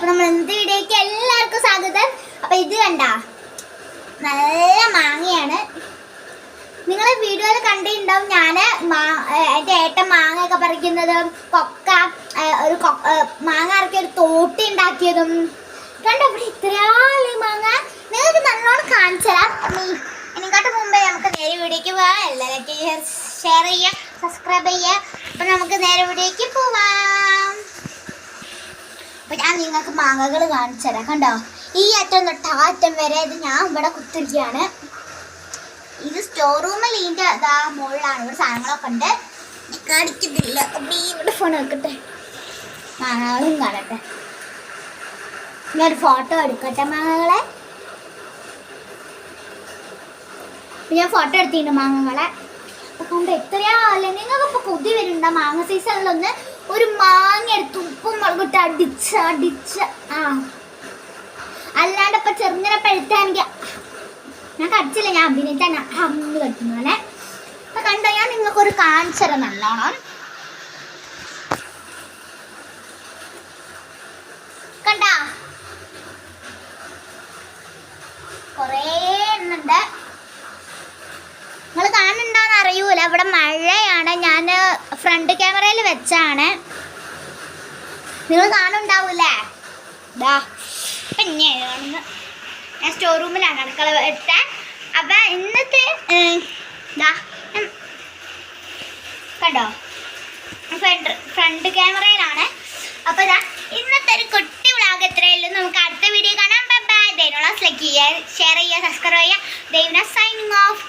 അപ്പൊ നമ്മൾ ഇന്നത്തെ വീഡിയോയ്ക്ക് എല്ലാവർക്കും സ്വാഗതം. അപ്പൊ ഇത് കണ്ട നല്ല മാങ്ങയാണ്. നിങ്ങൾ വീഡിയോയിൽ കണ്ടിട്ടുണ്ടാവും ഞാന് എൻ്റെ ഏട്ടൻ മാങ്ങയൊക്കെ പറിക്കുന്നതും ഒരു മാങ്ങ ഇറക്കി ഒരു തോട്ടി ഉണ്ടാക്കിയതും കണ്ട. ഇവിടെ ഇത്രയാള് മാങ്ങ നിങ്ങൾക്ക് നല്ലോണം കാണിച്ചു തരാം. ഇതിനെക്കാട്ട് മുമ്പേ നമുക്ക് നേരെ വീഡിയോക്ക് പോവാം. എല്ലാവരും ഷെയർ ചെയ്യുക, സബ്സ്ക്രൈബ് ചെയ്യുക. അപ്പൊ നമുക്ക് നേരെ വീഡിയോക്ക് പോവാം. അപ്പൊ ഞാൻ നിങ്ങൾക്ക് മാങ്ങകൾ കാണിച്ചു തരാം. കണ്ടോ, ഈ അറ്റം തൊട്ട് ആ അറ്റം വരെ ഇത് ഞാൻ ഇവിടെ കുത്തിരിക്കുകയാണ്. ഇത് സ്റ്റോർ റൂമിൽ ഇതിൻ്റെ അതാ മുകളിലാണ്. ഇവിടെ സാധനങ്ങളൊക്കെ ഉണ്ട്. കാണിക്കുന്നില്ല. ഇവിടെ ഫോൺ വെക്കട്ടെ, മാങ്ങകളും കാണട്ടെ. ഞാനൊരു ഫോട്ടോ എടുക്കട്ടെ മാങ്ങകളെ. ഞാൻ ഫോട്ടോ എടുത്തിട്ടുണ്ട് മാങ്ങകളെ. കണ്ടോ എത്രയാ അല്ലേ. നിങ്ങൾക്കിപ്പോൾ കൊതി വരുന്നുണ്ടോ മാങ്ങ സീസണിലൊന്ന് ഒരു മാങ്ങ എടുത്ത് ഉപ്പും മുളകിട്ട് അടിച്ച് അല്ലാണ്ട് ഇപ്പം ചെറുങ്ങനെ പഴുത്താണെങ്കിൽ ഞാൻ കടിച്ചില്ല, ഞാൻ അഭിനയിച്ചാൽ അന്ന് കടിക്കുന്നതല്ലേ. അപ്പം കണ്ടോ, ഞാൻ നിങ്ങൾക്കൊരു കാണിച്ചത് നല്ലോണം. കണ്ടോ കുറേ എണ്ണുണ്ട്. നിങ്ങൾ കാണുന്നുണ്ടോന്ന് അറിയൂല, ഇവിടെ മഴയാണ്. ഞാൻ ഫ്രണ്ട് ക്യാമറയിൽ വെച്ചാണ്. നിങ്ങൾ കാണുന്നുണ്ടാവൂലേ. പിന്നെ ഞാൻ സ്റ്റോർ റൂമിലാണ് അടുക്കള വെച്ച. അപ്പൊ ഇന്നത്തെ കണ്ടോ ഫ്രണ്ട് ക്യാമറയിലാണ്. അപ്പൊ ഇന്നത്തെ ഒരു കുട്ടി വ്ളോഗ് എത്രയുള്ളൂ. നമുക്ക് അടുത്ത വീഡിയോ കാണാം. Bye bye. ദൈവം ലൈക്ക് ചെയ്യുക, ഷെയർ ചെയ്യുക, സബ്സ്ക്രൈബ് ചെയ്യുക. ദൈവം സൈനിങ് ഓഫ്.